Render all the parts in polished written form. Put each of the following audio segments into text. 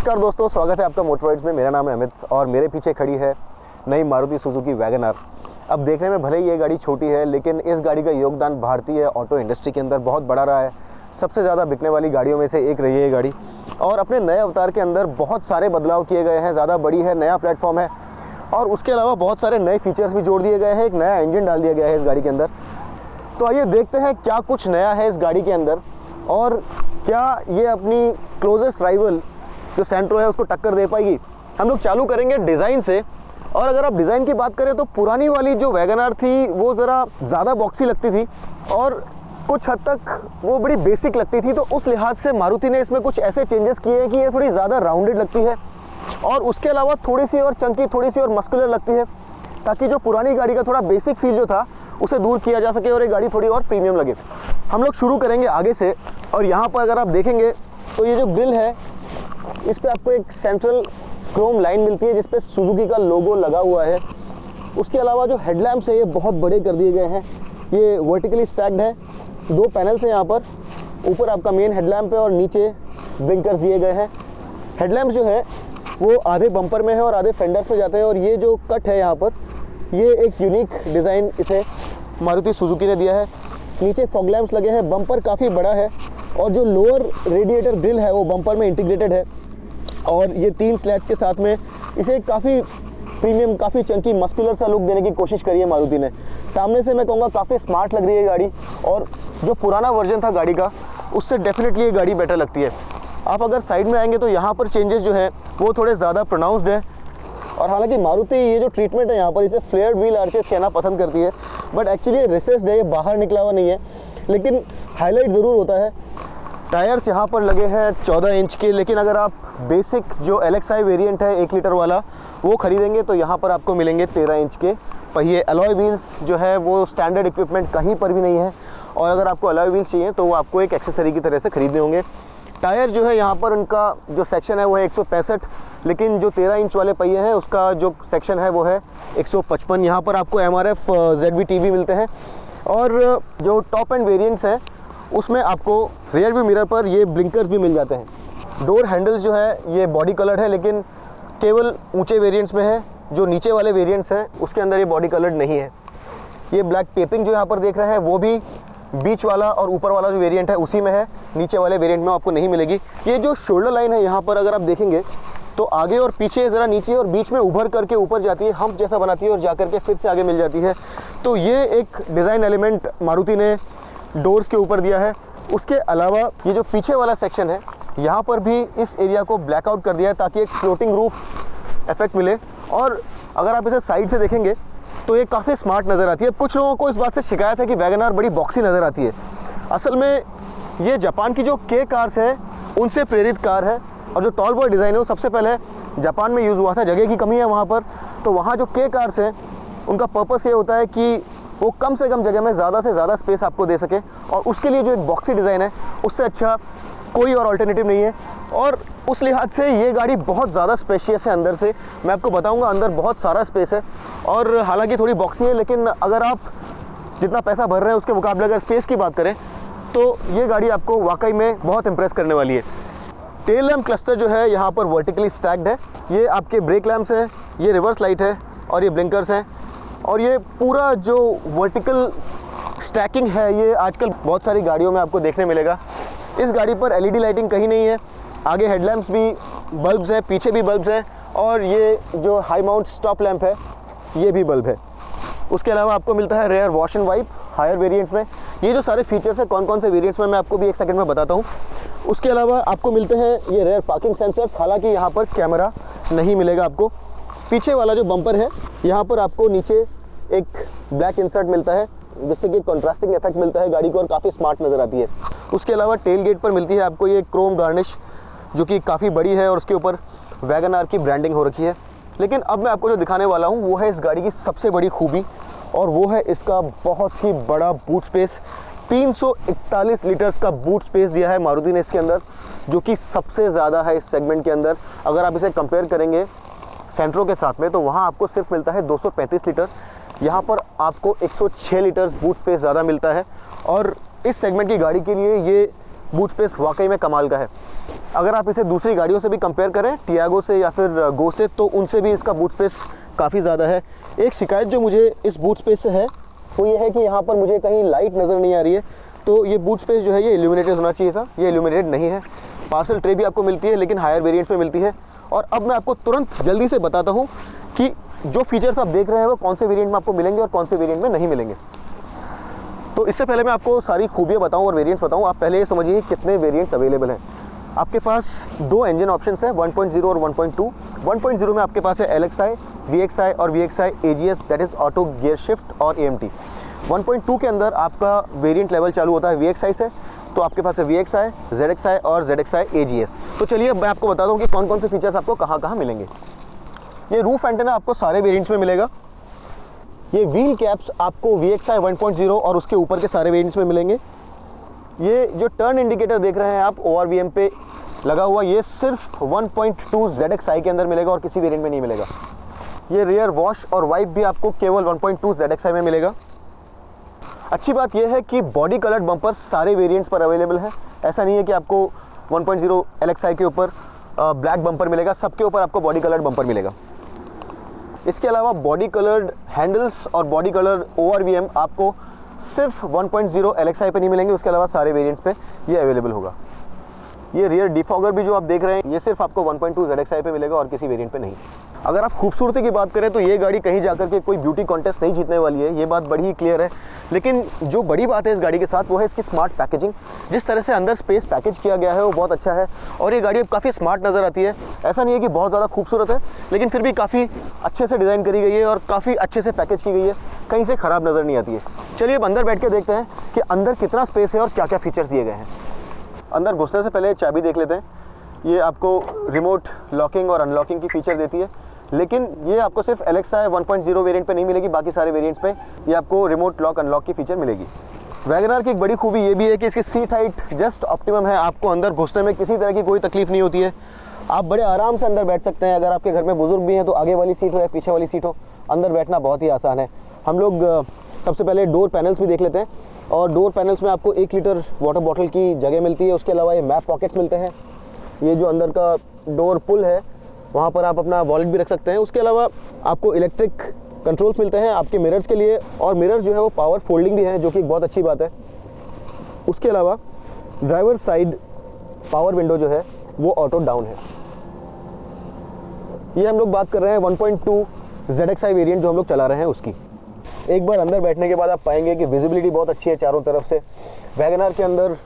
नमस्कार दोस्तों, स्वागत है आपका मोटर राइड्स में। मेरा नाम है अमित और मेरे पीछे खड़ी है नई मारुति सुजुकी वैगन आर। अब देखने में भले ही ये गाड़ी छोटी है, लेकिन इस गाड़ी का योगदान भारतीय ऑटो इंडस्ट्री के अंदर बहुत बड़ा रहा है। सबसे ज़्यादा बिकने वाली गाड़ियों में से एक रही है ये गाड़ी और अपने नए अवतार के अंदर बहुत सारे बदलाव किए गए हैं। ज़्यादा बड़ी है, नया प्लेटफॉर्म है और उसके अलावा बहुत सारे नए फीचर्स भी जोड़ दिए गए हैं। एक नया इंजन डाल दिया गया है इस गाड़ी के अंदर। तो आइए देखते हैं क्या कुछ नया है इस गाड़ी के अंदर और क्या ये अपनी क्लोजेस्ट राइवल जो सेंट्रो है उसको टक्कर दे पाएगी। हम लोग चालू करेंगे डिज़ाइन से। और अगर आप डिज़ाइन की बात करें तो पुरानी वाली जो वैगन आर थी वो ज़रा ज़्यादा बॉक्सी लगती थी और कुछ हद तक वो बड़ी बेसिक लगती थी। तो उस लिहाज से मारुति ने इसमें कुछ ऐसे चेंजेस किए हैं कि ये थोड़ी ज़्यादा राउंडेड लगती है और उसके अलावा थोड़ी सी और चंकी, थोड़ी सी और मस्कुलर लगती है, ताकि जो पुरानी गाड़ी का थोड़ा बेसिक फील जो था उसे दूर किया जा सके और ये गाड़ी थोड़ी और प्रीमियम लगे। हम लोग शुरू करेंगे आगे से और यहाँ पर अगर आप देखेंगे तो ये जो ग्रिल है इस पे आपको एक सेंट्रल क्रोम लाइन मिलती है जिस पे सुजुकी का लोगो लगा हुआ है। उसके अलावा जो हेडलैम्प्स है ये बहुत बड़े कर दिए गए हैं। ये वर्टिकली स्टैक्ड है, दो पैनल्स हैं यहाँ पर। ऊपर आपका मेन हेडलैम्प है और नीचे ब्लिंकर्स दिए गए हैं। हेडलैम्प्स जो है वो आधे बम्पर में है और आधे फेंडर्स में जाते हैं और ये जो कट है यहाँ पर ये एक यूनिक डिज़ाइन इसे मारुति सुजुकी ने दिया है। नीचे फॉग लैम्प्स लगे हैं, बम्पर काफ़ी बड़ा है और जो लोअर रेडिएटर ग्रिल है वो बम्पर में इंटीग्रेटेड है और ये 3 स्लैट्स के साथ में इसे काफ़ी प्रीमियम, काफ़ी चंकी, मस्कुलर सा लुक देने की कोशिश करी है मारुति ने। सामने से मैं कहूँगा काफ़ी स्मार्ट लग रही है गाड़ी और जो पुराना वर्जन था गाड़ी का उससे डेफिनेटली ये गाड़ी बेटर लगती है। आप अगर साइड में आएंगे तो यहाँ पर चेंजेस जो है वो थोड़े ज़्यादा प्रोनाउंस्ड है और हालांकि मारुति ये जो ट्रीटमेंट है यहाँ पर इसे फ्लेयर्ड व्हील आर्चेस कहना पसंद करती है, बट एक्चुअली ये रिसेस्ड है, ये बाहर निकला हुआ नहीं है, लेकिन हाईलाइट ज़रूर होता है। टायर्स यहाँ पर लगे हैं 14 इंच के, लेकिन अगर आप बेसिक जो LXi वेरिएंट है 1 लीटर वाला वो ख़रीदेंगे तो यहाँ पर आपको मिलेंगे 13 इंच के पहिए। अलॉय व्हील्स जो है वो स्टैंडर्ड इक्विपमेंट कहीं पर भी नहीं है और अगर आपको अलॉय व्हील्स चाहिए तो वो आपको एक एक्सेसरी की तरह से ख़रीदने होंगे। टायर जो है यहाँ पर उनका जो सेक्शन है वो है 165, लेकिन जो 13 इंच वाले पहिए हैं उसका जो सेक्शन है वो है 155। यहाँ पर आपको MRF ZV-TB मिलते हैं और जो टॉप एंड वेरिएंट्स हैं उसमें आपको रियर व्यू मिरर पर ये ब्लिंकर्स भी मिल जाते हैं। डोर हैंडल्स जो है ये बॉडी कलर्ड है, लेकिन केवल ऊंचे वेरिएंट्स में है। जो नीचे वाले वेरिएंट्स हैं उसके अंदर ये बॉडी कलर्ड नहीं है। ये ब्लैक टेपिंग जो यहाँ पर देख रहे हैं वो भी बीच वाला और ऊपर वाला जो वेरिएंट है उसी में है, नीचे वाले वेरिएंट में आपको नहीं मिलेगी। ये जो शोल्डर लाइन है यहाँ पर अगर आप देखेंगे तो आगे और पीछे ज़रा नीचे और बीच में उभर करके ऊपर जाती है, हम्प जैसा बनाती है और जा करके फिर से आगे मिल जाती है। तो ये एक डिज़ाइन एलिमेंट मारुति ने डोर्स के ऊपर दिया है। उसके अलावा ये जो पीछे वाला सेक्शन है यहाँ पर भी इस एरिया को ब्लैकआउट कर दिया है ताकि एक फ्लोटिंग रूफ इफेक्ट मिले। और अगर आप इसे साइड से देखेंगे तो ये काफ़ी स्मार्ट नज़र आती है। कुछ लोगों को इस बात से शिकायत है कि वैगन आर बड़ी बॉक्सी नज़र आती है। असल में ये जापान की जो के कार्स हैं उनसे प्रेरित कार है और जो टॉल बॉय डिज़ाइन है वो सबसे पहले जापान में यूज़ हुआ था। जगह की कमी है वहाँ पर, तो वहाँ जो के कार्स हैं उनका पर्पस ये होता है कि वो कम से कम जगह में ज़्यादा से ज़्यादा स्पेस आपको दे सके और उसके लिए जो एक बॉक्सी डिज़ाइन है उससे अच्छा कोई और अल्टरनेटिव नहीं है। और उस लिहाज से ये गाड़ी बहुत ज़्यादा स्पेशियस है। अंदर से मैं आपको बताऊंगा, अंदर बहुत सारा स्पेस है और हालांकि थोड़ी बॉक्सी है, लेकिन अगर आप जितना पैसा भर रहे हैं उसके मुकाबले अगर स्पेस की बात करें तो ये गाड़ी आपको वाकई में बहुत इंप्रेस करने वाली है। टेल लैम्प क्लस्टर जो है यहाँ पर वर्टिकली स्टैक्ड है। ये आपके ब्रेक लैम्प्स हैं, ये रिवर्स लाइट है और ये ब्लिंकर्स हैं और ये पूरा जो वर्टिकल स्टैकिंग है ये आजकल बहुत सारी गाड़ियों में आपको देखने मिलेगा। इस गाड़ी पर LED लाइटिंग कहीं नहीं है। आगे हेडलैम्प्स भी बल्ब्स हैं, पीछे भी बल्ब्स हैं और ये जो हाई माउंट स्टॉप लैंप है ये भी बल्ब है। उसके अलावा आपको मिलता है rear wash and wipe higher variants में। ये जो सारे फीचर्स हैं कौन कौन से वेरिएंट्स में मैं आपको भी एक सेकंड में बताता हूँ। उसके अलावा आपको मिलते हैं ये रेयर पार्किंग सेंसर्स, हालांकि यहाँ पर कैमरा नहीं मिलेगा आपको। पीछे वाला जो बम्पर है यहाँ पर आपको नीचे एक ब्लैक इंसर्ट मिलता है जिससे कि कंट्रास्टिंग इफेक्ट मिलता है गाड़ी को और काफ़ी स्मार्ट नज़र आती है। उसके अलावा टेल गेट पर मिलती है आपको ये क्रोम गार्निश जो कि काफ़ी बड़ी है और उसके ऊपर वैगन आर की ब्रांडिंग हो रखी है। लेकिन अब मैं आपको जो दिखाने वाला हूँ वो है इस गाड़ी की सबसे बड़ी खूबी और वो है इसका बहुत ही बड़ा बूट स्पेस। 341 लीटर्स का बूट स्पेस दिया है मारुति ने इसके अंदर, जो कि सबसे ज़्यादा है इस सेगमेंट के अंदर। अगर आप इसे कंपेयर करेंगे सेंट्रो के साथ में तो वहाँ आपको सिर्फ मिलता है 235 लीटर, यहाँ पर आपको 106 लीटर्स बूट स्पेस ज़्यादा मिलता है। और इस सेगमेंट की गाड़ी के लिए ये बूट स्पेस वाकई में कमाल का है। अगर आप इसे दूसरी गाड़ियों से भी कंपेयर करें, टियागो से या फिर गो से, तो उनसे भी इसका बूट स्पेस काफ़ी ज़्यादा है। एक शिकायत जो मुझे इस बूट स्पेस से है वो ये है कि यहाँ पर मुझे कहीं लाइट नज़र नहीं आ रही है, तो ये बूट स्पेस जो है ये इल्यूमिनेटेड होना चाहिए था, ये इल्यूमिनेटेड नहीं है। पार्सल ट्रे भी आपको मिलती है लेकिन हायर वेरिएंट्स में मिलती है। और अब मैं आपको तुरंत जल्दी से बताता हूँ कि जो फीचर्स आप देख रहे हैं वो कौन से वेरिएंट में आपको मिलेंगे और कौन से वेरिएंट में नहीं मिलेंगे। तो इससे पहले मैं आपको सारी खूबियाँ बताऊँ और वेरिएंट्स बताऊँ, आप पहले ये समझिए कितने वेरिएंट्स अवेलेबल हैं। आपके पास दो इंजन ऑप्शंस हैं, 1.0 और 1.2। 1.0 में आपके पास है LXI, VXI और VXI AGS, that is auto gear shift और AMT। 1.2 के अंदर आपका वेरिएंट लेवल चालू होता है VXI से, तो आपके पास है VXI, ZXI और ZXI AGS। तो चलिए मैं आपको बता दूं कि कौन कौन से फीचर्स आपको कहाँ कहाँ मिलेंगे। ये रूफ एंटेना आपको सारे वेरिएंट्स में मिलेगा। ये व्हील कैप्स आपको VXI 1.0 और उसके ऊपर के सारे वेरिएंट्स में मिलेंगे। ये जो टर्न इंडिकेटर देख रहे हैं आप ORVM पे लगा हुआ, ये सिर्फ 1.2 ZXI के अंदर मिलेगा और किसी वेरिएंट में नहीं मिलेगा। ये रियर वॉश और वाइप भी आपको केवल 1.2 ZXI में मिलेगा। अच्छी बात यह है कि बॉडी कलर्ड बम्पर सारे वेरिएंट्स पर अवेलेबल है। ऐसा नहीं है कि आपको 1.0 LXI के ऊपर ब्लैक बम्पर मिलेगा, सबके ऊपर आपको बॉडी कलर्ड बम्पर मिलेगा। इसके अलावा बॉडी कलर्ड हैंडल्स और बॉडी कलर्ड ORVM आपको सिर्फ 1.0 LXI पे नहीं मिलेंगे, उसके अलावा सारे वेरिएंट्स पे ये अवेलेबल होगा। ये रियर डिफॉगर भी जो आप देख रहे हैं ये सिर्फ आपको 1.2 ZXI पे मिलेगा और किसी वेरिएंट पे नहीं। अगर आप खूबसूरती की बात करें तो ये गाड़ी कहीं जाकर के कोई ब्यूटी कॉन्टेस्ट नहीं जीतने वाली है, ये बात बड़ी ही क्लियर है। लेकिन जो बड़ी बात है इस गाड़ी के साथ वो है इसकी स्मार्ट पैकेजिंग। जिस तरह से अंदर स्पेस पैकेज किया गया है वो बहुत अच्छा है और ये गाड़ी अब काफ़ी स्मार्ट नज़र आती है। ऐसा नहीं है कि बहुत ज़्यादा खूबसूरत है, लेकिन फिर भी काफ़ी अच्छे से डिज़ाइन करी गई है और काफ़ी अच्छे से पैकेज की गई है, कहीं से ख़राब नज़र नहीं आती है। चलिए अब अंदर बैठ के देखते हैं कि अंदर कितना स्पेस है और क्या क्या फीचर्स दिए गए हैं। अंदर घुसने से पहले चाबी देख लेते हैं। ये आपको रिमोट लॉकिंग और अनलॉकिंग की फीचर देती है, लेकिन ये आपको सिर्फ LXI 1.0 वेरिएंट पे नहीं मिलेगी, बाकी सारे वेरिएंट्स पे ये आपको रिमोट लॉक अनलॉक की फीचर मिलेगी। वैगनआर की एक बड़ी खूबी ये भी है कि इसकी सीट हाइट जस्ट ऑप्टिमम है, आपको अंदर घुसने में किसी तरह की कोई तकलीफ नहीं होती है। आप बड़े आराम से अंदर बैठ सकते हैं। अगर आपके घर में बुजुर्ग भी हैं तो आगे वाली सीट हो या पीछे वाली सीट हो, अंदर बैठना बहुत ही आसान है। हम लोग सबसे पहले डोर पैनल्स भी देख लेते हैं और डोर पैनल्स में आपको 1 लीटर वाटर बॉटल की जगह मिलती है। उसके अलावा ये मैप पॉकेट्स मिलते हैं। ये जो अंदर का डोर पुल है वहाँ पर आप अपना वॉलेट भी रख सकते हैं। उसके अलावा आपको इलेक्ट्रिक कंट्रोल्स मिलते हैं आपके मिरर्स के लिए, और मिरर्स जो है वो पावर फोल्डिंग भी है, जो कि एक बहुत अच्छी बात है। उसके अलावा ड्राइवर साइड पावर विंडो जो है वो ऑटो डाउन है। ये हम लोग बात कर रहे हैं 1.2 ZXI वेरिएंट जो हम लोग चला रहे हैं उसकी। एक बार अंदर बैठने के बाद आप पाएंगे कि विजिबिलिटी बहुत अच्छी है चारों तरफ से। वैगनआर के अंदर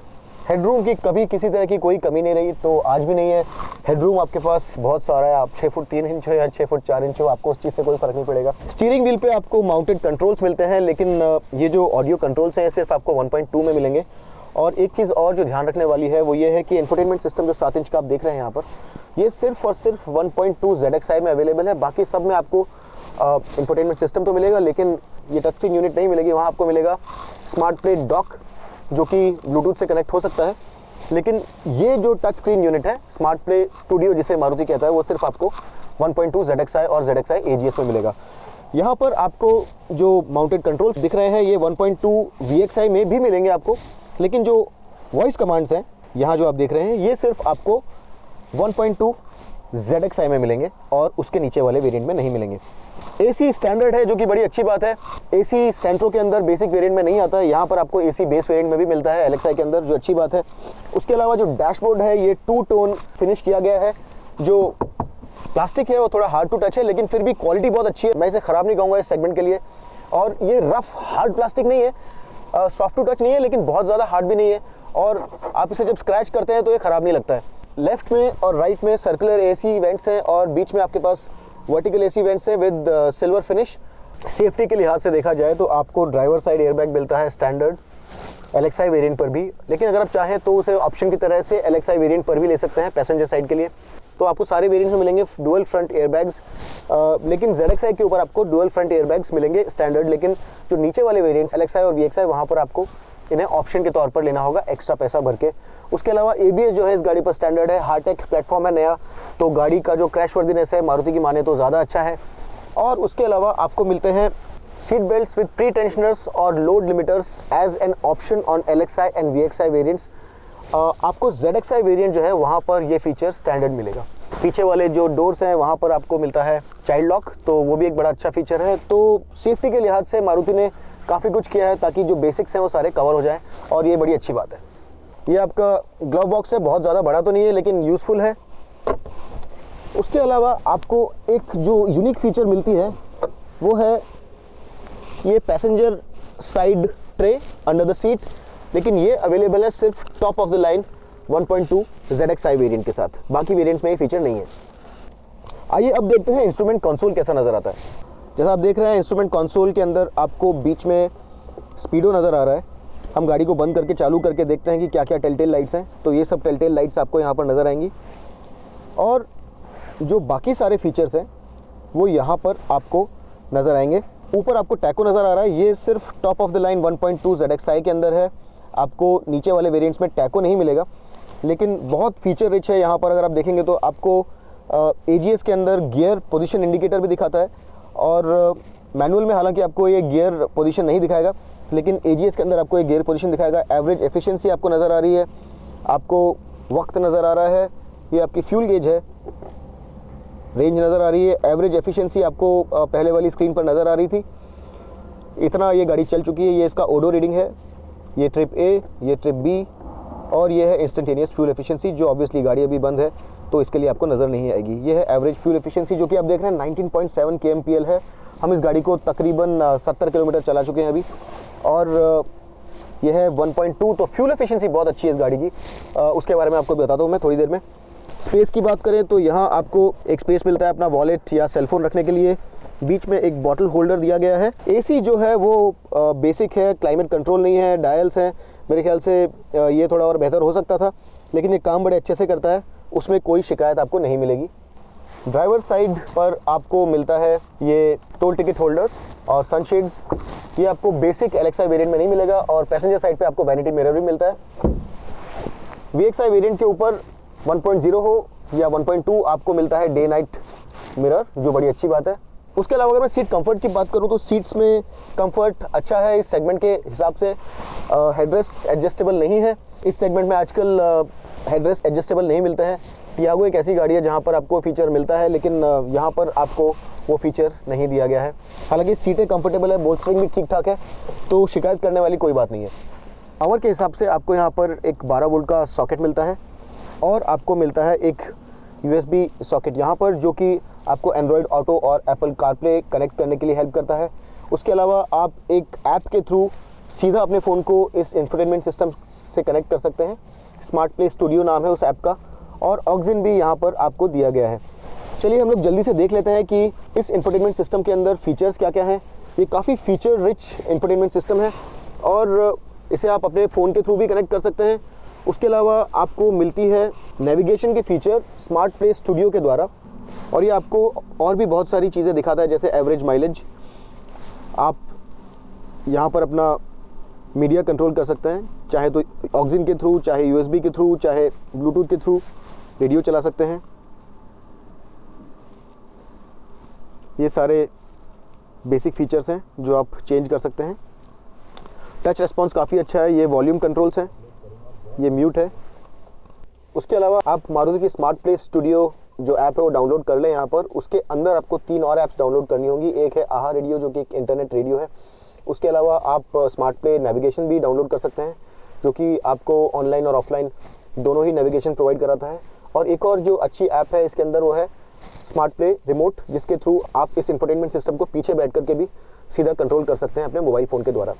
हेडरूम की कभी किसी तरह की कोई कमी नहीं रही, तो आज भी नहीं है। हेडरूम आपके पास बहुत सारा है, आप 6 फुट 3 इंच हो या 6 फुट 4 इंच हो, आपको उस चीज़ से कोई फ़र्क नहीं पड़ेगा। स्टीयरिंग व्हील पे आपको माउंटेड कंट्रोल्स मिलते हैं, लेकिन ये जो ऑडियो कंट्रोल्स हैं सिर्फ आपको 1.2 में मिलेंगे। और एक चीज़ और जो ध्यान रखने वाली है वो ये है कि इंफोटेनमेंट सिस्टम जो 7 इंच का आप देख रहे हैं यहाँ पर, ये सिर्फ और सिर्फ 1.2 ZXI में अवेलेबल है। बाकी सब में आपको इंफोटेनमेंट सिस्टम तो मिलेगा, लेकिन ये टच स्क्रीन यूनिट नहीं मिलेगी। वहाँ आपको मिलेगा स्मार्ट प्ले डॉक जो कि ब्लूटूथ से कनेक्ट हो सकता है, लेकिन ये जो टच स्क्रीन यूनिट है स्मार्ट प्ले स्टूडियो जिसे मारुति कहता है, वो सिर्फ आपको 1.2 ZXI और ZXI AGS में मिलेगा। यहाँ पर आपको जो माउंटेड कंट्रोल्स दिख रहे हैं ये 1.2 VXI में भी मिलेंगे आपको, लेकिन जो वॉइस कमांड्स हैं यहाँ जो आप देख रहे हैं ये सिर्फ आपको 1.2 ZXI में मिलेंगे और उसके नीचे वाले वेरिएंट में नहीं मिलेंगे। AC स्टैंडर्ड है जो कि बड़ी अच्छी बात है। AC सेंट्रो के अंदर बेसिक वेरिएंट में नहीं आता है, यहाँ पर आपको AC बेस वेरिएंट में भी मिलता है LXI के अंदर, जो अच्छी बात है। उसके अलावा जो डैशबोर्ड है ये 2 टोन फिनिश किया गया है। जो प्लास्टिक है वो थोड़ा हार्ड टू टच है, लेकिन फिर भी क्वालिटी बहुत अच्छी है, मैं इसे ख़राब नहीं कहूँगा इस सेगमेंट के लिए। और ये रफ हार्ड प्लास्टिक नहीं है, सॉफ्ट टू टच नहीं है, लेकिन बहुत ज़्यादा हार्ड भी नहीं है, और आप इसे जब स्क्रैच करते हैं तो ये ख़राब नहीं लगता है। लेफ्ट में और राइट में सर्कुलर AC वेंट्स हैं और बीच में आपके पास वर्टिकल AC वेंट्स हैं विद सिल्वर फिनिश। सेफ्टी के लिहाज से देखा जाए तो आपको ड्राइवर साइड एयरबैग मिलता है स्टैंडर्ड LXI वेरिएंट पर भी, लेकिन अगर आप चाहें तो उसे ऑप्शन की तरह से LXI वेरिएंट पर भी ले सकते हैं पैसेंजर साइड के लिए। तो आपको सारे वेरिएंट्स में मिलेंगे डुअल फ्रंट एयरबैग्स, लेकिन ZXI के ऊपर आपको डुअल फ्रंट एयरबैग्स मिलेंगे स्टैंडर्ड, लेकिन जो नीचे वाले वेरिएंट्स LXI और VXI वहाँ पर आपको इन्हें ऑप्शन के तौर पर लेना होगा एक्स्ट्रा पैसा भर के। उसके अलावा ABS जो है इस गाड़ी पर स्टैंडर्ड है। हार्टेक प्लेटफॉर्म है नया, तो गाड़ी का जो क्रैश वर्दीनेस है मारुति की माने तो ज़्यादा अच्छा है। और उसके अलावा आपको मिलते हैं seat belts with pretensioners और load limiters as an option on LXI and VXI variants. आपको ZXi वेरिएंट जो है वहाँ पर ये फीचर स्टैंडर्ड मिलेगा। पीछे वाले जो डोर्स हैं वहाँ पर आपको मिलता है चाइल्ड लॉक, तो वो भी एक बड़ा अच्छा फीचर है। तो सेफ्टी के लिहाज से मारुति ने काफ़ी कुछ किया है ताकि जो बेसिक्स हैं वो सारे कवर हो जाएं, और ये बड़ी अच्छी बात है। ये आपका ग्लव बॉक्स है, बहुत ज़्यादा बड़ा तो नहीं है लेकिन यूज़फुल है। उसके अलावा आपको एक जो यूनिक फीचर मिलती है वो है ये passenger side tray under the seat, लेकिन ये अवेलेबल है सिर्फ top of the line 1.2 ZXi variant के साथ, बाकी वेरिएंट्स में ये फीचर नहीं है। आइए अब देखते हैं इंस्ट्रूमेंट कंसोल कैसा नज़र आता है। जैसा आप देख रहे हैं इंस्ट्रूमेंट कंसोल के अंदर आपको बीच में स्पीडो नज़र आ रहा है। हम गाड़ी को बंद करके चालू करके देखते हैं कि क्या क्या टेलटेल लाइट्स हैं, तो ये सब टेलटेल लाइट्स आपको यहाँ पर नज़र आएंगी। और जो बाकी सारे फीचर्स हैं वो यहाँ पर आपको नज़र आएंगे। ऊपर आपको टैको नज़र आ रहा है, ये सिर्फ top of the line 1.2 ZXi के अंदर है। आपको नीचे वाले वेरिएंट्स में टैको नहीं मिलेगा, लेकिन बहुत फीचर रिच है यहाँ पर। अगर आप देखेंगे तो आपको AGS के अंदर गियर पोजीशन इंडिकेटर भी दिखाता है, और मैनुअल में हालांकि आपको ये गियर पोजीशन नहीं दिखाएगा, लेकिन AGS के अंदर आपको ये गियर पोजीशन दिखाएगा। एवरेज एफिशिएंसी आपको नज़र आ रही है, आपको वक्त नज़र आ रहा है, ये आपकी फ्यूल गेज है, रेंज नज़र आ रही है। एवरेज एफिशिएंसी आपको पहले वाली स्क्रीन पर नज़र आ रही थी। इतना ये गाड़ी चल चुकी है। ये इसका ओडो रीडिंग है, ये ट्रिप A, ये ट्रिप B, और ये है इंस्टेंटेनियस फ्यूल एफिशिएंसी, जो ऑब्वियसली गाड़ी अभी बंद है तो इसके लिए आपको नज़र नहीं आएगी। ये है एवरेज फ्यूल एफिशिएंसी, जो कि आप देख रहे हैं 19.7 kmpl है। हम इस गाड़ी को तकरीबन 70 किलोमीटर चला चुके हैं अभी, और ये है 1.2, तो फ्यूल एफिशिएंसी बहुत अच्छी है इस गाड़ी की। उसके बारे में आपको बताता हूँ मैं थोड़ी देर में। स्पेस की बात करें तो यहाँ आपको एक स्पेस मिलता है अपना वॉलेट या सेलफोन रखने के लिए। बीच में एक बॉटल होल्डर दिया गया है। AC जो है वो बेसिक है, क्लाइमेट कंट्रोल नहीं है, डायल्स हैं। मेरे ख्याल से ये थोड़ा और बेहतर हो सकता था, लेकिन ये काम बड़े अच्छे से करता है, उसमें कोई शिकायत आपको नहीं मिलेगी। ड्राइवर साइड पर आपको मिलता है ये टोल टिकट होल्डर और सनशेड्स। ये आपको बेसिक LXi वेरिएंट में नहीं मिलेगा, और पैसेंजर साइड पे आपको वैनिटी मिरर भी मिलता है। VXi वेरिएंट के ऊपर 1.0 हो या 1.2 आपको मिलता है डे नाइट मिरर, जो बड़ी अच्छी बात है। उसके अलावा अगर मैं सीट कंफर्ट की बात करूं तो सीट्स में कंफर्ट अच्छा है इस सेगमेंट के हिसाब से। हेडरेस्ट एडजस्टेबल नहीं है इस सेगमेंट में, आजकल हेडरेस्ट एडजस्टेबल नहीं मिलते हैं। टियागो एक ऐसी गाड़ी है जहां पर आपको फीचर मिलता है, लेकिन यहाँ पर आपको वो फीचर नहीं दिया गया है। हालांकि सीटें कंफर्टेबल है, बोल्स्टरिंग भी ठीक ठाक है, तो शिकायत करने वाली कोई बात नहीं है। पावर के हिसाब से आपको यहाँ पर एक 12 वोल्ट का सॉकेट मिलता है, और आपको मिलता है एक USB सॉकेट यहाँ पर, जो कि आपको एंड्रॉयड ऑटो और एप्पल कारप्ले कनेक्ट करने के लिए हेल्प करता है। उसके अलावा आप एक ऐप के थ्रू सीधा अपने फ़ोन को इस इंफोटेनमेंट सिस्टम से कनेक्ट कर सकते हैं। स्मार्ट प्ले स्टूडियो नाम है उस ऐप का, और ऑक्सिन भी यहाँ पर आपको दिया गया है। चलिए हम लोग जल्दी से देख लेते हैं कि इस इंफोटेनमेंट सिस्टम के अंदर फीचर्स क्या क्या हैं। ये काफ़ी फीचर रिच इंफोटेनमेंट सिस्टम है, और इसे आप अपने फ़ोन के थ्रू भी कनेक्ट कर सकते हैं। उसके अलावा आपको मिलती है नेविगेशन के फीचर स्मार्ट प्ले स्टूडियो के द्वारा, और ये आपको और भी बहुत सारी चीज़ें दिखाता है, जैसे एवरेज माइलेज। आप यहाँ पर अपना मीडिया कंट्रोल कर सकते हैं, चाहे तो ऑक्सिन के थ्रू, चाहे USB के थ्रू, चाहे ब्लूटूथ के थ्रू रेडियो चला सकते हैं। ये सारे बेसिक फीचर्स हैं जो आप चेंज कर सकते हैं। टच रिस्पॉन्स काफ़ी अच्छा है। ये वॉल्यूम कंट्रोल्स हैं, ये म्यूट है। उसके अलावा आप मारुति की स्मार्ट प्ले स्टूडियो जो ऐप है वो डाउनलोड कर लें यहाँ पर। उसके अंदर आपको 3 और ऐप्स डाउनलोड करनी होंगी। एक है आहा रेडियो, जो कि एक इंटरनेट रेडियो है। उसके अलावा आप स्मार्ट प्ले नेविगेशन भी डाउनलोड कर सकते हैं, जो कि आपको ऑनलाइन और ऑफलाइन दोनों ही नेविगेशन प्रोवाइड कराता है। और एक और जो अच्छी ऐप है इसके अंदर वो है स्मार्ट प्ले रिमोट, जिसके थ्रू आप इस इंफोटेनमेंट सिस्टम को पीछे बैठ करके भी सीधा कंट्रोल कर सकते हैं अपने मोबाइल फ़ोन के द्वारा।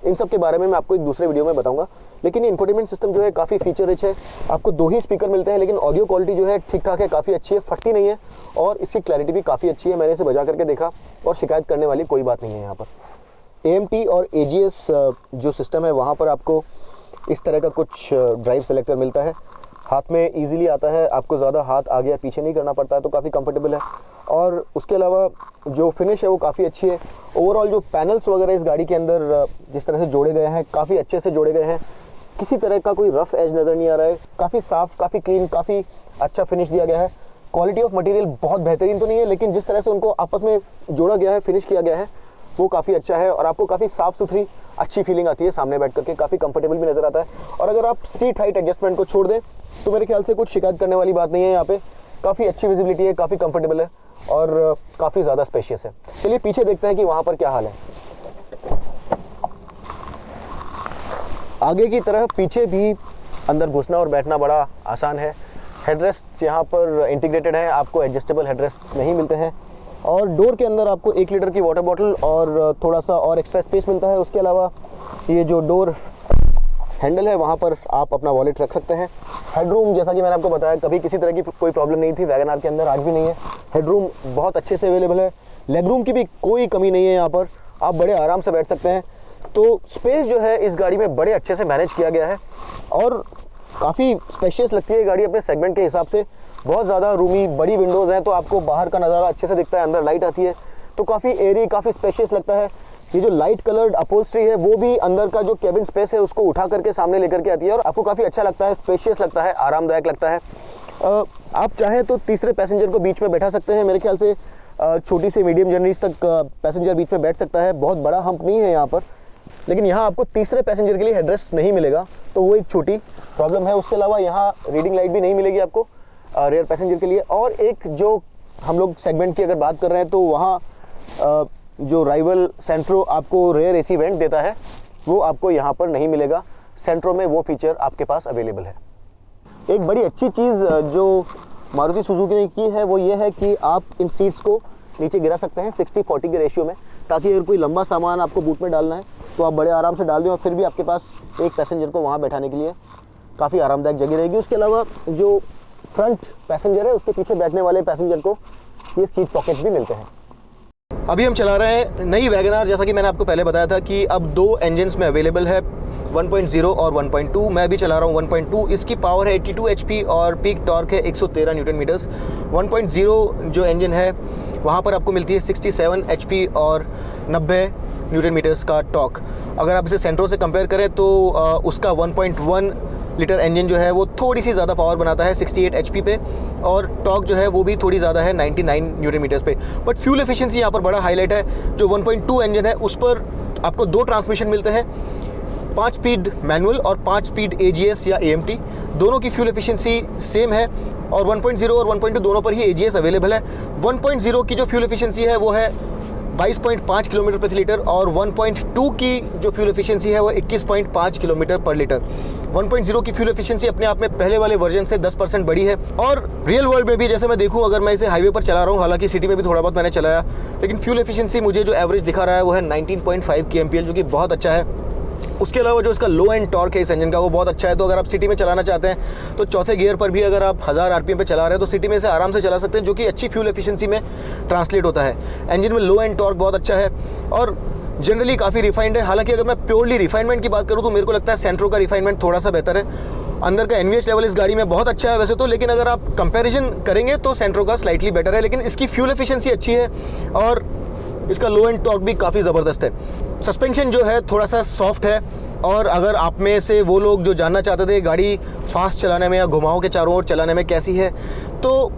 इन सब के बारे में मैं आपको एक दूसरे वीडियो में बताऊंगा। लेकिन ये इंफोटेनमेंट सिस्टम जो है काफ़ी फीचर रिच है। आपको 2 ही स्पीकर मिलते हैं, लेकिन ऑडियो क्वालिटी जो है ठीक ठाक है, काफ़ी अच्छी है, फटती नहीं है, और इसकी क्लैरिटी भी काफ़ी अच्छी है। मैंने इसे बजा करके देखा और शिकायत करने वाली कोई बात नहीं है यहाँ पर। AMT और AGS जो सिस्टम है वहाँ पर आपको इस तरह का कुछ ड्राइव सेलेक्टर मिलता है। हाथ में ईजिली आता है, आपको ज़्यादा हाथ आगे या पीछे नहीं करना पड़ता है, तो काफ़ी कंफर्टेबल है। और उसके अलावा जो फिनिश है वो काफ़ी अच्छी है। ओवरऑल जो पैनल्स वगैरह इस गाड़ी के अंदर जिस तरह से जोड़े गए हैं, काफ़ी अच्छे से जोड़े गए हैं। किसी तरह का कोई रफ एज नज़र नहीं आ रहा है। काफ़ी साफ़, काफ़ी क्लीन, काफ़ी अच्छा फिनिश दिया गया है। क्वालिटी ऑफ मटेरियल बहुत बेहतरीन तो नहीं है, लेकिन जिस तरह से उनको आपस में जोड़ा गया है, फिनिश किया गया है, वो काफ़ी अच्छा है। और आपको काफ़ी साफ़ सुथरी अच्छी फीलिंग आती है सामने बैठ करके, काफ़ी कंफर्टेबल भी नज़र आता है। और अगर आप सीट हाइट एडजस्टमेंट को छोड़ दें तो मेरे ख्याल से कुछ शिकायत करने वाली बात नहीं है। यहाँ पे काफ़ी अच्छी विजिबिलिटी है, काफ़ी कंफर्टेबल है और काफ़ी ज़्यादा स्पेशियस है। चलिए पीछे देखते हैं कि वहाँ पर क्या हाल है। आगे की तरह पीछे भी अंदर घुसना और बैठना बड़ा आसान है। हेडरेस्ट यहाँ पर इंटीग्रेटेड है, आपको एडजस्टेबल हेडरेस्ट नहीं मिलते हैं। और डोर के अंदर आपको 1 लीटर की वाटर बॉटल और थोड़ा सा और एक्स्ट्रा स्पेस मिलता है। उसके अलावा ये जो डोर हैंडल है वहाँ पर आप अपना वॉलेट रख सकते हैं। हेडरूम जैसा कि मैंने आपको बताया, कभी किसी तरह की कोई प्रॉब्लम नहीं थी वैगन आर के अंदर, आज भी नहीं है। हेडरूम बहुत अच्छे से अवेलेबल है, लेग रूम की भी कोई कमी नहीं है। यहाँ पर आप बड़े आराम से बैठ सकते हैं। तो स्पेस जो है इस गाड़ी में बड़े अच्छे से मैनेज किया गया है और काफ़ी स्पेशियस लगती है गाड़ी अपने सेगमेंट के हिसाब से। बहुत ज़्यादा रूमी बड़ी विंडोज़ हैं तो आपको बाहर का नज़ारा अच्छे से दिखता है, अंदर लाइट आती है तो काफ़ी एयरी, काफ़ी स्पेशियस लगता है। ये जो लाइट कलर्ड अपहोल्स्ट्री है वो भी अंदर का जो केबिन स्पेस है उसको उठा करके सामने लेकर के आती है और आपको काफ़ी अच्छा लगता है, स्पेशियस लगता है, आरामदायक लगता है। आप चाहें तो तीसरे पैसेंजर को बीच में बैठा सकते हैं। मेरे ख्याल से छोटी से मीडियम जर्नीज तक पैसेंजर बीच में बैठ सकता है। बहुत बड़ा हम्प नहीं है यहाँ पर, लेकिन यहाँ आपको तीसरे पैसेंजर के लिए हेडरेस्ट नहीं मिलेगा तो वो एक छोटी प्रॉब्लम है। उसके अलावा यहाँ रीडिंग लाइट भी नहीं मिलेगी आपको रेयर पैसेंजर के लिए। और एक जो हम लोग सेगमेंट की अगर बात कर रहे हैं तो वहाँ जो राइवल सेंट्रो आपको रेयर एसी वेंट देता है वो आपको यहाँ पर नहीं मिलेगा। सेंट्रो में वो फीचर आपके पास अवेलेबल है। एक बड़ी अच्छी चीज़ जो मारुति सुजुकी ने की है वो ये है कि आप इन सीट्स को नीचे गिरा सकते हैं 60-40 के रेशियो में, ताकि अगर कोई लंबा सामान आपको बूट में डालना है तो आप बड़े आराम से डाल दें और फिर भी आपके पास एक पैसेंजर को वहाँ बैठाने के लिए काफ़ी आरामदायक जगह रहेगी। उसके अलावा जो फ्रंट पैसेंजर है उसके पीछे बैठने वाले पैसेंजर को ये सीट पॉकेट भी मिलते हैं। अभी हम चला रहे हैं नई वैगन आर। जैसा कि मैंने आपको पहले बताया था कि अब 2 इंजन्स में अवेलेबल है, 1.0 और 1.2। मैं भी चला रहा हूँ 1.2। इसकी पावर है 82 HP और पीक टॉर्क है 113 न्यूटन मीटर्स। 1.0 जो इंजन है वहाँ पर आपको मिलती है 67 HP और 90 न्यूटन मीटर्स का टॉर्क। अगर आप इसे सेंट्रो से कंपेयर करें तो उसका 1.1 लीटर इंजन जो है वो थोड़ी सी ज़्यादा पावर बनाता है 68 HP पे और टॉर्क जो है वो भी थोड़ी ज़्यादा है 99 न्यूटन मीटर्स पे। बट फ्यूल एफिशिएंसी यहाँ पर बड़ा हाईलाइट है। जो 1.2 इंजन है उस पर आपको 2 ट्रांसमिशन मिलते हैं, 5 स्पीड मैनुअल और 5 स्पीड AGS या AMT। दोनों की फ्यूल एफिशिएंसी सेम है और 1.0 और 1.2 दोनों पर ही AGS अवेलेबल है। 1.0 की जो फ्यूल एफिशिएंसी है वो है 22.5 किलोमीटर प्रति लीटर और 1.2 की जो फ्यूल एफिशिएंसी है वो 21.5 किलोमीटर पर लीटर। 1.0 की फ्यूल एफिशिएंसी अपने आप में पहले वाले वर्जन से 10% बड़ी है। और रियल वर्ल्ड में भी जैसे मैं देखूं, अगर मैं इसे हाईवे पर चला रहा हूं, हालांकि सिटी में भी थोड़ा बहुत मैंने चलाया, लेकिन फ्यूल एफिशिएंसी मुझे जो एवरेज दिखा रहा है वो है 19.5 kmpl, जो कि बहुत अच्छा है। उसके अलावा जो इसका लो एंड टॉर्क है इस इंजन का वो बहुत अच्छा है। तो अगर आप सिटी में चलाना चाहते हैं तो चौथे गियर पर भी अगर आप 1000 RPM पे चला रहे हैं तो सिटी में इसे आराम से चला सकते हैं, जो कि अच्छी फ्यूल एफिशिएंसी में ट्रांसलेट होता है। इंजन में लो एंड टॉर्क बहुत अच्छा है और जनरली काफ़ी रिफाइंड है। हालांकि अगर मैं प्योरली रिफाइनमेंट की बात करूँ तो मेरे को लगता है सेंट्रो का रिफाइनमेंट थोड़ा सा बेहतर है। अंदर का NVH लेवल इस गाड़ी में बहुत अच्छा है वैसे तो, लेकिन अगर आप कंपैरिजन करेंगे तो सेंट्रो का स्लाइटली बेटर है। लेकिन इसकी फ्यूल एफिशिएंसी अच्छी है और इसका लो एंड टॉर्क भी काफ़ी ज़बरदस्त है। सस्पेंशन जो है थोड़ा सा सॉफ्ट है और अगर आप में से वो लोग जो जानना चाहते थे गाड़ी फास्ट चलाने में या घुमाव के चारों ओर चलाने में कैसी है, तो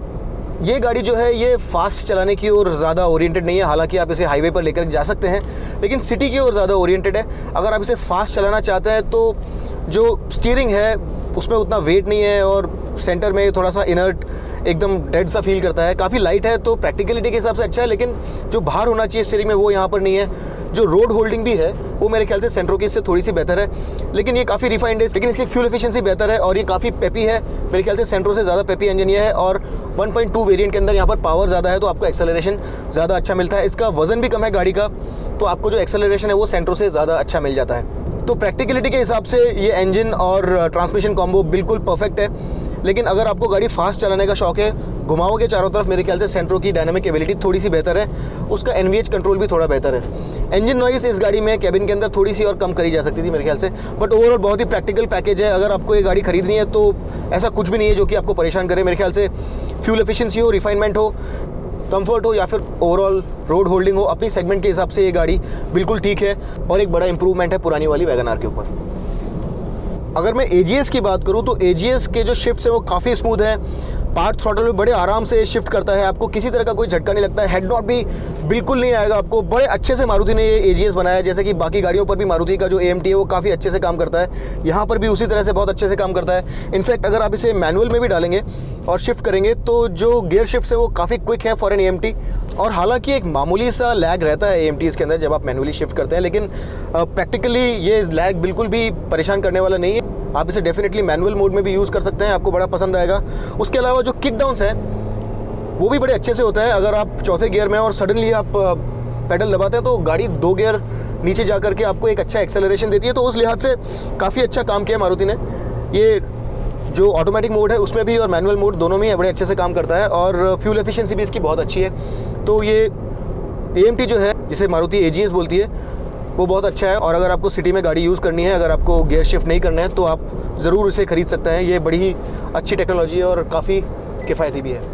ये गाड़ी जो है ये फास्ट चलाने की ओर ज़्यादा ओरिएंटेड नहीं है। हालांकि आप इसे हाईवे पर लेकर जा सकते हैं, लेकिन सिटी की ओर ज़्यादा ओरिएंटेड है। अगर आप इसे फास्ट चलाना चाहते हैं तो जो स्टीयरिंग है उसमें उतना वेट नहीं है और सेंटर में थोड़ा सा इनर्ट एकदम डेड सा फील करता है। काफ़ी लाइट है तो प्रैक्टिकलिटी के हिसाब से अच्छा है, लेकिन जो भार होना चाहिए स्टीयरिंग में वो यहाँ पर नहीं है। जो रोड होल्डिंग भी है वो मेरे ख्याल से सेंट्रो की इससे थोड़ी सी बेहतर है, लेकिन ये काफ़ी रिफाइंड है, लेकिन इसकी फ्यूल एफिशिएंसी बेहतर है और ये काफ़ी पेपी है। मेरे ख्याल से सेंट्रो से ज़्यादा पेपी इंजन ये है और 1.2 वेरिएंट के अंदर यहाँ पर पावर ज़्यादा है तो आपको एक्सेलरेशन ज़्यादा अच्छा मिलता है। इसका वजन भी कम है गाड़ी का, तो आपको जो एक्सेलरेशन है वो सेंट्रो से ज़्यादा अच्छा मिल जाता है। तो प्रैक्टिकलिटी के हिसाब से ये इंजन और ट्रांसमिशन कॉम्बो बिल्कुल परफेक्ट है। लेकिन अगर आपको गाड़ी फास्ट चलाने का शौक है, घुमाओ के चारों तरफ, मेरे ख्याल से सेंट्रो की डायनामिक एबिलिटी थोड़ी सी बेहतर है, उसका NVH कंट्रोल भी थोड़ा बेहतर है। इंजन नॉइस इस गाड़ी में कैबिन के अंदर थोड़ी सी और कम करी जा सकती थी मेरे ख्याल से, बट ओवरऑल बहुत ही प्रैक्टिकल पैकेज है। अगर आपको ये गाड़ी खरीदनी है तो ऐसा कुछ भी नहीं है जो कि आपको परेशान करे। मेरे ख्याल से फ्यूल एफिशिएंसी हो, रिफाइनमेंट हो, कंफर्ट हो या फिर ओवरऑल रोड होल्डिंग हो, अपनी सेगमेंट के हिसाब से ये गाड़ी बिल्कुल ठीक है और एक बड़ा इंप्रूवमेंट है पुरानी वाली वैगन आर के ऊपर। अगर मैं AGS की बात करूं तो AGS के जो शिफ्ट्स हैं वो काफ़ी स्मूथ हैं। पार्ट थ्रॉटल में बड़े आराम से शिफ्ट करता है, आपको किसी तरह का कोई झटका नहीं लगता है, हेड नॉट भी बिल्कुल नहीं आएगा आपको। बड़े अच्छे से मारुति ने ये AGS बनाया है, जैसे कि बाकी गाड़ियों पर भी मारुति का जो AMT है वो काफ़ी अच्छे से काम करता है, यहाँ पर भी उसी तरह से बहुत अच्छे से काम करता है। इनफैक्ट अगर आप इसे मैनुअल में भी डालेंगे और शिफ्ट करेंगे तो जो गियर शिफ्ट है वो काफ़ी क्विक है फॉर एन AMT। और हालांकि एक मामूली सा लैग रहता है AMTs के अंदर जब आप मैनुअली शिफ्ट करते हैं, लेकिन प्रैक्टिकली ये लैग बिल्कुल भी परेशान करने वाला नहीं है। आप इसे डेफिनेटली मैनुअल मोड में भी यूज़ कर सकते हैं, आपको बड़ा पसंद आएगा। उसके अलावा जो किक डाउन्स हैं वो भी बड़े अच्छे से होते हैं। अगर आप चौथे गियर में और सडनली आप पेडल दबाते हैं तो गाड़ी 2 गियर नीचे जा करके आपको एक अच्छा एक्सेलरेशन देती है। तो उस लिहाज से काफ़ी अच्छा काम किया मारुति ने। ये जो ऑटोमेटिक मोड है उसमें भी और मैनुअल मोड दोनों में बड़े अच्छे से काम करता है, और फ्यूल एफिशिएंसी भी इसकी बहुत अच्छी है। तो ये AMT जो है, जिसे मारुति AGS बोलती है, वो बहुत अच्छा है। और अगर आपको सिटी में गाड़ी यूज़ करनी है, अगर आपको गियर शिफ्ट नहीं करना है, तो आप ज़रूर इसे ख़रीद सकते हैं। ये बड़ी ही अच्छी टेक्नोलॉजी है और काफ़ी किफ़ायती भी है।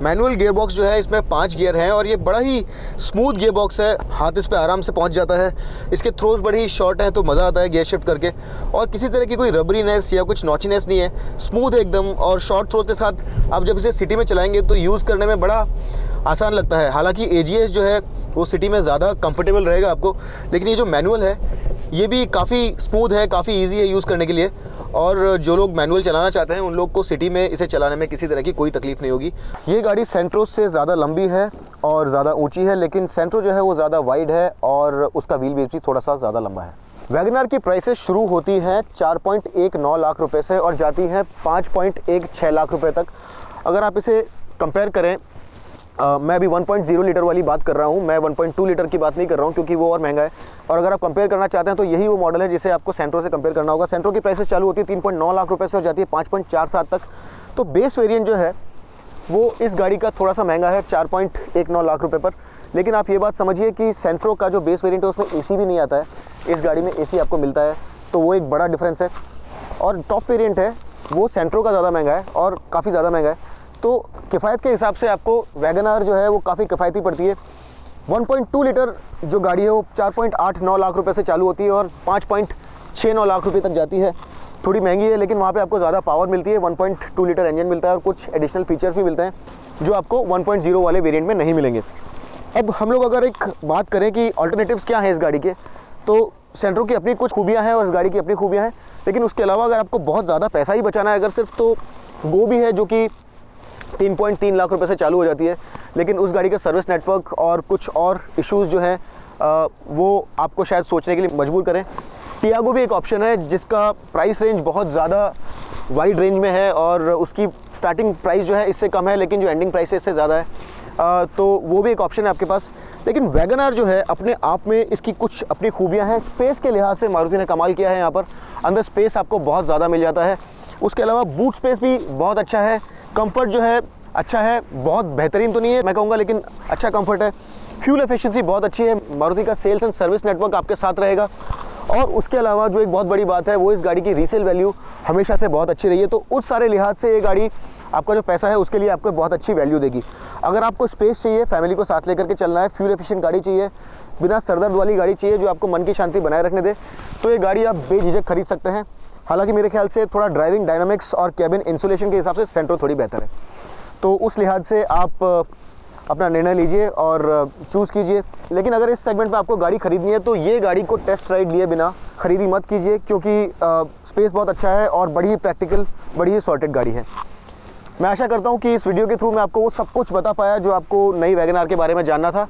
मैनुअल गियर बॉक्स जो है, इसमें 5 गियर हैं और ये बड़ा ही स्मूथ गियर बॉक्स है, हाथ इस पे आराम से पहुंच जाता है। इसके थ्रोज बड़े ही शॉर्ट हैं तो मज़ा आता है गियर शिफ्ट करके, और किसी तरह की कोई रबरीनेस या कुछ नॉचीनेस नहीं है, स्मूथ है एकदम। और शॉर्ट थ्रो के साथ आप जब इसे सिटी में चलाएंगे तो यूज़ करने में बड़ा आसान लगता है। हालांकि AGS जो है वो सिटी में ज़्यादा कंफर्टेबल रहेगा आपको, लेकिन ये जो मैनुअल है ये भी काफ़ी स्मूथ है, काफ़ी ईजी है यूज़ करने के लिए। और जो लोग मैनुअल चलाना चाहते हैं उन लोग को सिटी में इसे चलाने में किसी तरह की कोई तकलीफ़ नहीं होगी। ये गाड़ी सेंट्रो से ज़्यादा लंबी है और ज़्यादा ऊंची है, लेकिन सेंट्रो जो है वो ज़्यादा वाइड है और उसका व्हील बेस भी थोड़ा सा ज़्यादा लंबा है। वैगनआर की प्राइसेस शुरू होती हैं 4.19 लाख रुपए से और जाती हैं 5.16 लाख रुपए तक। अगर आप इसे कंपेयर करें, मैं अभी 1.0 लीटर वाली बात कर रहा हूँ, मैं 1.2 लीटर की बात नहीं कर रहा हूँ क्योंकि वो और महंगा है। और अगर आप कंपेयर करना चाहते हैं तो यही वो मॉडल है जिसे आपको सेंट्रो से कंपेयर करना होगा। सेंट्रो की प्राइसेस चालू होती है 3.9 लाख रुपए से और जाती है 5.47 तक। तो बेस वेरिएंट जो है वो इस गाड़ी का थोड़ा सा महंगा है 4.19 लाख रुपए पर। लेकिन आप ये बात समझिए कि सेंट्रो का जो बेस वेरिएंट है उसमें AC भी नहीं आता है, इस गाड़ी में AC आपको मिलता है, तो वो एक बड़ा डिफरेंस है। और टॉप वेरिएंट है वो सेंट्रो का ज़्यादा महंगा है और काफ़ी ज़्यादा महंगा है। तो किफ़ायत के हिसाब से आपको वैगनआर जो है वो काफ़ी किफ़ायती पड़ती है। 1.2 लीटर जो गाड़ी है वो 4.89 लाख रुपए से चालू होती है और 5.69 लाख रुपए तक जाती है। थोड़ी महंगी है, लेकिन वहाँ पे आपको ज़्यादा पावर मिलती है। 1.2 लीटर इंजन मिलता है और कुछ एडिशनल फीचर्स भी मिलते हैं जो आपको 1.0 वाले वेरिएंट में नहीं मिलेंगे। अब हम लोग अगर एक बात करें कि ऑल्टरनेटिव्स क्या हैं इस गाड़ी के, तो सेंट्रो की अपनी कुछ खूबियाँ हैं और इस गाड़ी की अपनी खूबियाँ हैं। लेकिन उसके अलावा अगर आपको बहुत ज़्यादा पैसा ही बचाना है अगर सिर्फ, तो गो भी है जो कि 3.3 लाख रुपए से चालू हो जाती है। लेकिन उस गाड़ी का सर्विस नेटवर्क और कुछ और इश्यूज़ जो हैं वो आपको शायद सोचने के लिए मजबूर करें। टियागो भी एक ऑप्शन है जिसका प्राइस रेंज बहुत ज़्यादा वाइड रेंज में है और उसकी स्टार्टिंग प्राइस जो है इससे कम है, लेकिन जो एंडिंग प्राइस है इससे ज़्यादा है। तो वो भी एक ऑप्शन है आपके पास। लेकिन वैगनआर जो है अपने आप में इसकी कुछ अपनी खूबियाँ हैं। स्पेस के लिहाज से मारुति ने कमाल किया है, यहाँ पर अंदर स्पेस आपको बहुत ज़्यादा मिल जाता है। उसके अलावा बूट स्पेस भी बहुत अच्छा है, कंफर्ट जो है अच्छा है, बहुत बेहतरीन तो नहीं है मैं कहूँगा, लेकिन अच्छा कंफर्ट है। फ्यूल एफिशिएंसी बहुत अच्छी है, मारुति का सेल्स एंड सर्विस नेटवर्क आपके साथ रहेगा। और उसके अलावा जो एक बहुत बड़ी बात है वो इस गाड़ी की रीसेल वैल्यू हमेशा से बहुत अच्छी रही है। तो उस सारे लिहाज से ये गाड़ी आपका जो पैसा है उसके लिए आपको बहुत अच्छी वैल्यू देगी। अगर आपको स्पेस चाहिए, फैमिली को साथ लेकर के चलना है, फ्यूल एफिशिएंट गाड़ी चाहिए, बिना सरदर्द वाली गाड़ी चाहिए जो आपको मन की शांति बनाए रखने दे, तो ये गाड़ी आप बेझिझक खरीद सकते हैं। हालांकि मेरे ख्याल से थोड़ा ड्राइविंग डायनामिक्स और कैबिन इंसुलेशन के हिसाब से सेंट्रो थोड़ी बेहतर है। तो उस लिहाज से आप अपना निर्णय लीजिए और चूज़ कीजिए। लेकिन अगर इस सेगमेंट में आपको गाड़ी खरीदनी है तो ये गाड़ी को टेस्ट राइड लिए बिना खरीदी मत कीजिए, क्योंकि स्पेस बहुत अच्छा है और बड़ी ही प्रैक्टिकल, बड़ी ही सॉर्टेड गाड़ी है। मैं आशा करता हूँ कि इस वीडियो के थ्रू मैं आपको वो सब कुछ बता पाया जो आपको नई वैगनआर के बारे में जानना था।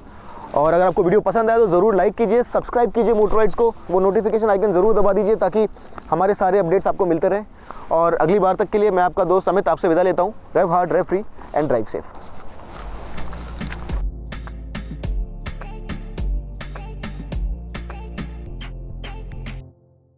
और अगर आपको वीडियो पसंद आया तो ज़रूर लाइक कीजिए, सब्सक्राइब कीजिए मोटराइड्स को, वो नोटिफिकेशन आइकन ज़रूर दबा दीजिए ताकि हमारे सारे अपडेट्स आपको मिलते रहें। और अगली बार तक के लिए मैं आपका दोस्त अमित आपसे विदा लेता हूँ। Drive hard, drive free and drive safe.